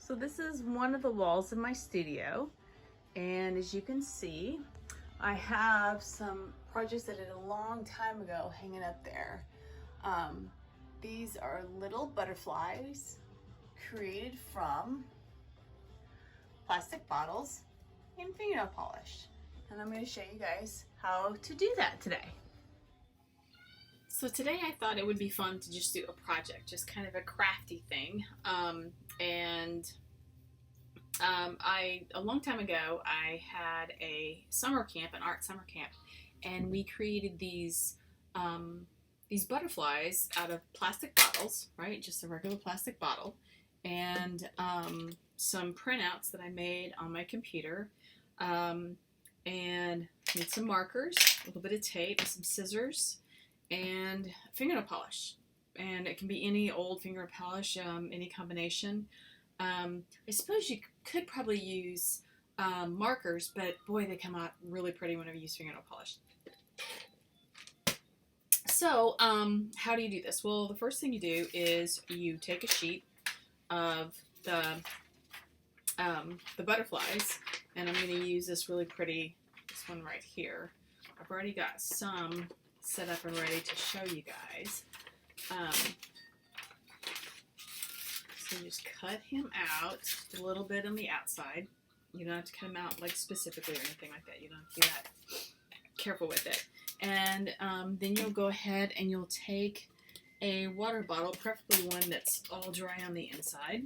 So this is one of the walls of my studio, and as you can see, I have some projects I did a long time ago hanging up there. These are little butterflies created from plastic bottles and fingernail polish. And I'm going to show you guys how to do that today. So today I thought it would be fun to just do a project, just kind of a crafty thing. A long time ago, I had a summer camp, an art summer camp, and we created these butterflies out of plastic bottles, right? Just a regular plastic bottle, and some printouts that I made on my computer, and made some markers, a little bit of tape, some scissors, and fingernail polish. And it can be any old fingernail polish, any combination. I suppose you could probably use markers, but boy, they come out really pretty whenever you use fingernail polish. So, how do you do this? Well, the first thing you do is you take a sheet of the butterflies, and I'm going to use this really pretty, this one right here. I've already got some set up and ready to show you guys. So you just cut him out a little bit on the outside. You don't have to cut him out like specifically or anything like that. You don't have to be that careful with it. And then you'll go ahead and you'll take a water bottle, preferably one that's all dry on the inside.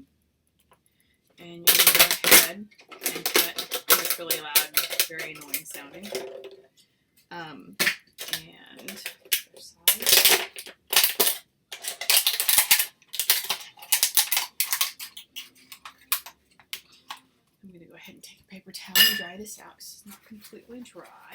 And you're going to go ahead and cut. It's really loud and very annoying sounding. And other side. I'm going to go ahead and take a paper towel and dry this out because it's not completely dry.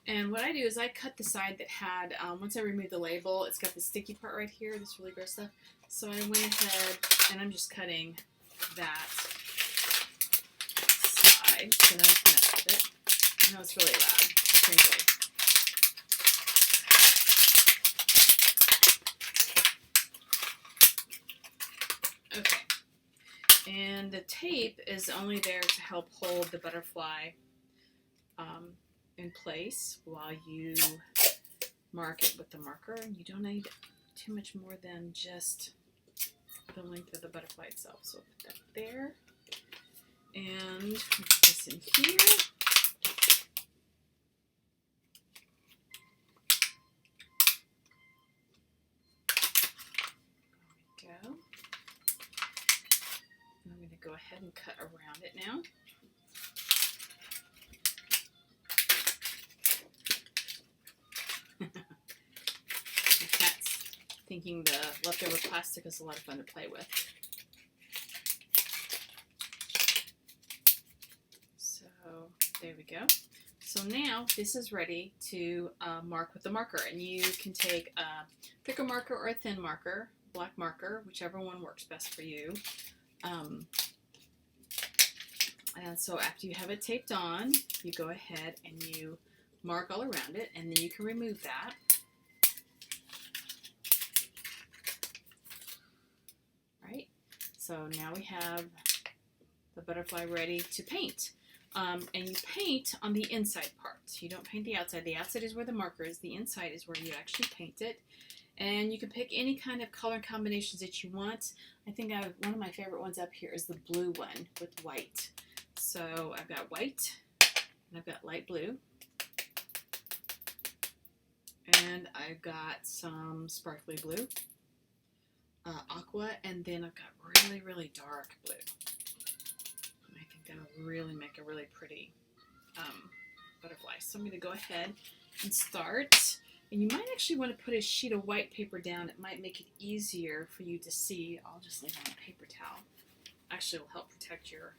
And what I do is I cut the side that had, once I removed the label, it's got the sticky part right here, this really gross stuff. So I went ahead and I'm just cutting that side so now I can mess with it. I know it's really loud, crinkly. Okay, and the tape is only there to help hold the butterfly in place while you mark it with the marker. And you don't need too much more than just the length of the butterfly itself. So I'll put that there, and put this in here. There we go. I'm going to go ahead and cut around it now. The cat's thinking the leftover plastic is a lot of fun to play with. So there we go. So now this is ready to mark with the marker, and you can take a thicker marker or a thin marker, black marker, whichever one works best for you. And so after you have it taped on, you go ahead and you mark all around it, and then you can remove that. Right? So now we have the butterfly ready to paint. And you paint on the inside part. You don't paint the outside. The outside is where the marker is. The inside is where you actually paint it. And you can pick any kind of color combinations that you want. I think one of my favorite ones up here is the blue one with white. So I've got white, and I've got light blue, and I've got some sparkly blue, aqua, and then I've got really, really dark blue. And I think that'll really make a really pretty butterfly. So I'm going to go ahead and start. And you might actually want to put a sheet of white paper down. It might make it easier for you to see. I'll just lay down a paper towel. Actually, it will help protect your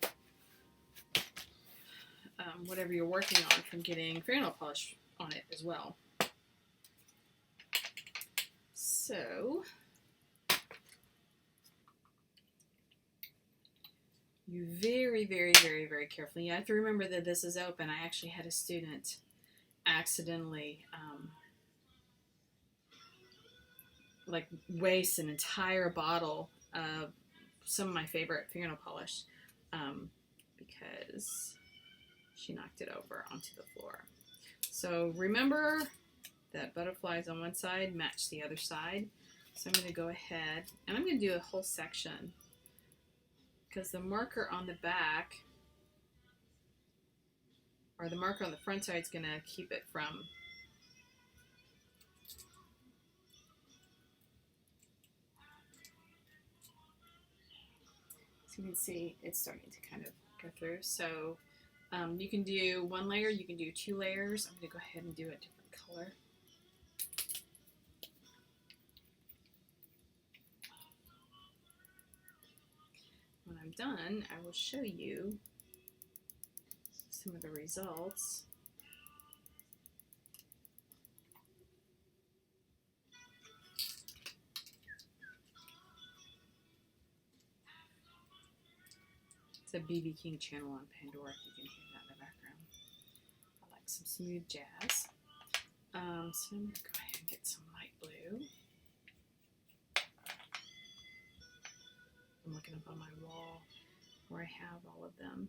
whatever you're working on from getting fingernail polish on it as well. So you very, very, very, very carefully, you have to remember that this is open. I actually had a student accidentally like waste an entire bottle of some of my favorite fingernail polish because she knocked it over onto the floor. So remember that butterflies on one side match the other side. So I'm going to go ahead and I'm going to do a whole section because the marker on the back or the marker on the front side is going to keep it from so you can see it's starting to kind of go through. So you can do one layer, you can do 2 layers. I'm going to go ahead and do a different color. When I'm done, I will show you some of the results. It's a BB King channel on Pandora, if you can hear that in the background. I like some smooth jazz. So I'm going to go ahead and get some light blue. I'm looking up on my wall where I have all of them.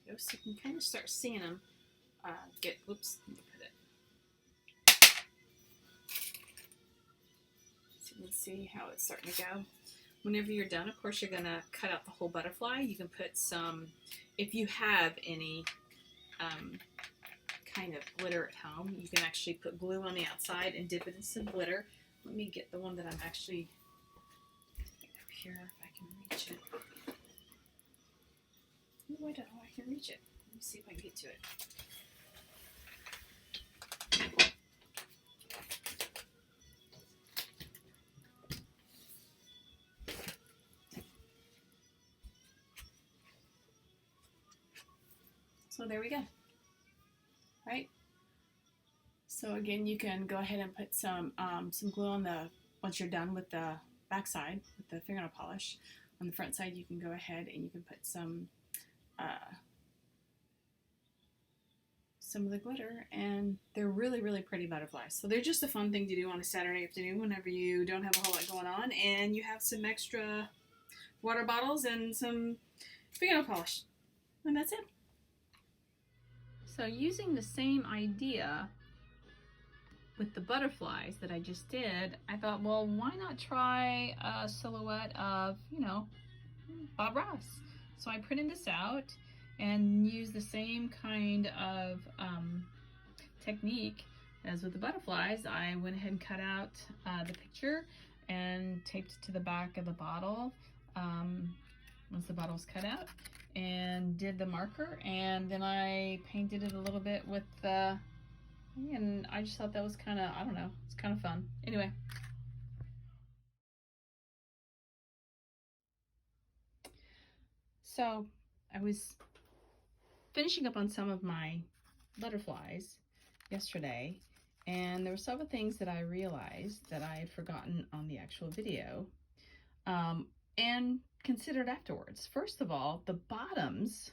And so you can kind of start seeing them whoops, let me put it. So you can see how it's starting to go. Whenever you're done, of course, you're going to cut out the whole butterfly. You can put some, if you have any kind of glitter at home, you can actually put glue on the outside and dip it in some glitter. Let me get the one that I'm actually up here if I can reach it. Oh, I don't know if I can reach it. Let me see if I can get to it. So there we go. Right? So again, you can go ahead and put some glue on the, once you're done with the back side, with the fingernail polish. On the front side, you can go ahead and you can put some of the glitter, and they're really, really pretty butterflies. So they're just a fun thing to do on a Saturday afternoon whenever you don't have a whole lot going on and you have some extra water bottles and some fingernail polish. And that's it. So using the same idea with the butterflies that I just did, I thought, well, why not try a silhouette of, you know, Bob Ross? So I printed this out and used the same kind of technique as with the butterflies. I went ahead and cut out the picture and taped it to the back of the bottle once the bottle's cut out, and did the marker, and then I painted it a little bit with and I just thought that was kind of, I don't know, it's kind of fun. Anyway. So I was finishing up on some of my butterflies yesterday, and there were several things that I realized that I had forgotten on the actual video and considered afterwards. First of all, the bottoms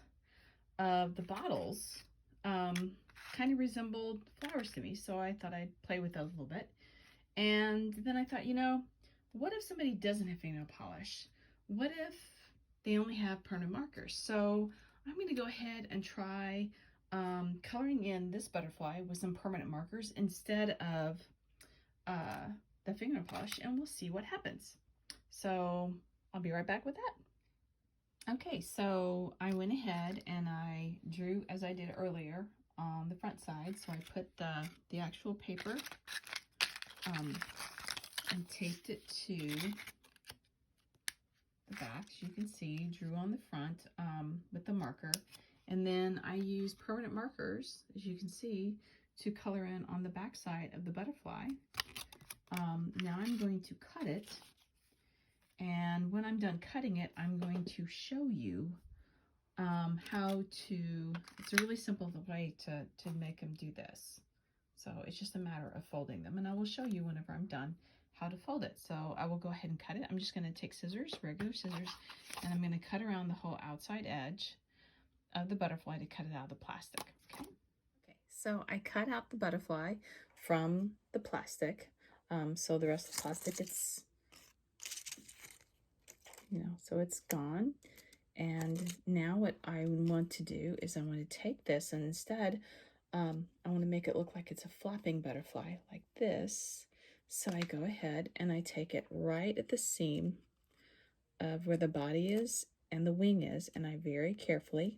of the bottles kind of resembled flowers to me, so I thought I'd play with those a little bit. And then I thought, you know, what if somebody doesn't have fingernail polish? What if they only have permanent markers? So I'm going to go ahead and try coloring in this butterfly with some permanent markers instead of the fingernail polish, and we'll see what happens. So I'll be right back with that. Okay, so I went ahead and I drew as I did earlier on the front side. So I put the actual paper and taped it to the back. As you can see, drew on the front with the marker. And then I used permanent markers, as you can see, to color in on the back side of the butterfly. Now I'm going to cut it. And when I'm done cutting it, I'm going to show you how to, it's a really simple way to make them do this. So it's just a matter of folding them, and I will show you whenever I'm done how to fold it. So I will go ahead and cut it. I'm just going to take scissors, regular scissors, and I'm going to cut around the whole outside edge of the butterfly to cut it out of the plastic. Okay. Okay. So I cut out the butterfly from the plastic. So the rest of the plastic, it's, so it's gone. And now what I want to do is I want to take this, and instead I want to make it look like it's a flapping butterfly like this. So I go ahead and I take it right at the seam of where the body is and the wing is, and I very carefully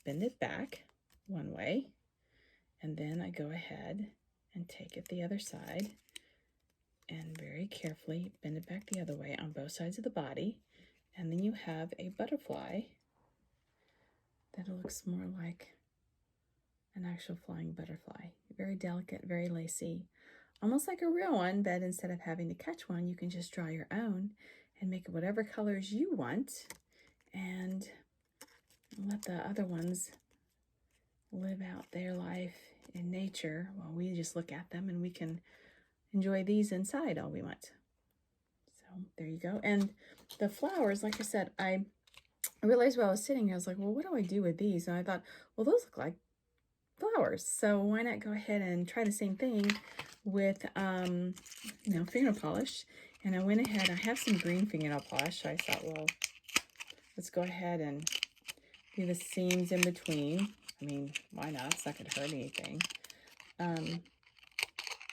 bend it back one way, and then I go ahead and take it the other side and very carefully bend it back the other way on both sides of the body. And then you have a butterfly that looks more like an actual flying butterfly. Very delicate, very lacy, almost like a real one, but instead of having to catch one, you can just draw your own and make it whatever colors you want and let the other ones live out their life in nature while we just look at them, and we can enjoy these inside all we want. So there you go. And the flowers, like I said, I realized while I was sitting here, I was like, well, what do I do with these? And I thought, well, those look like flowers. So why not go ahead and try the same thing with, fingernail polish. And I went ahead, I have some green fingernail polish. So I thought, well, let's go ahead and do the seams in between. I mean, why not? It's not going to hurt anything. And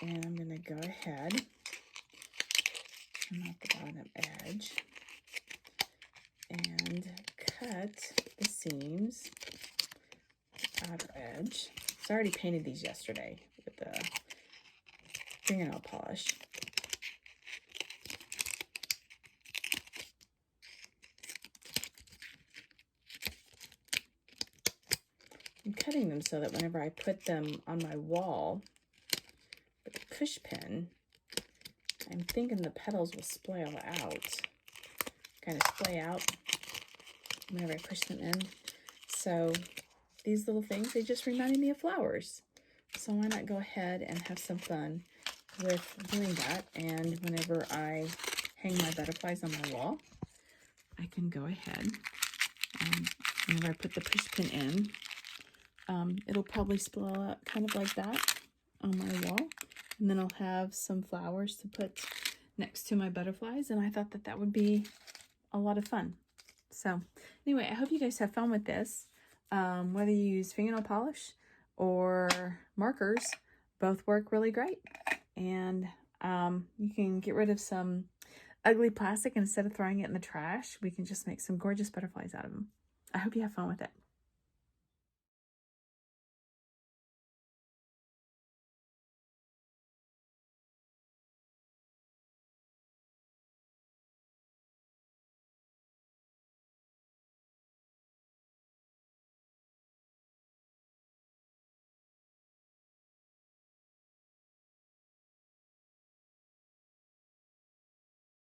I'm going to go ahead at the bottom edge and cut the seams, the outer edge. So I already painted these yesterday with the fingernail polish. I'm cutting them so that whenever I put them on my wall with a push pin, I'm thinking the petals will splay all out, kind of splay out whenever I push them in. So these little things, they just reminded me of flowers. So why not go ahead and have some fun with doing that? And whenever I hang my butterflies on my wall, I can go ahead and whenever I put the push pin in, it'll probably spill out kind of like that on my wall. And then I'll have some flowers to put next to my butterflies. And I thought that that would be a lot of fun. So anyway, I hope you guys have fun with this. Whether you use fingernail polish or markers, both work really great. And you can get rid of some ugly plastic, and instead of throwing it in the trash, we can just make some gorgeous butterflies out of them. I hope you have fun with it.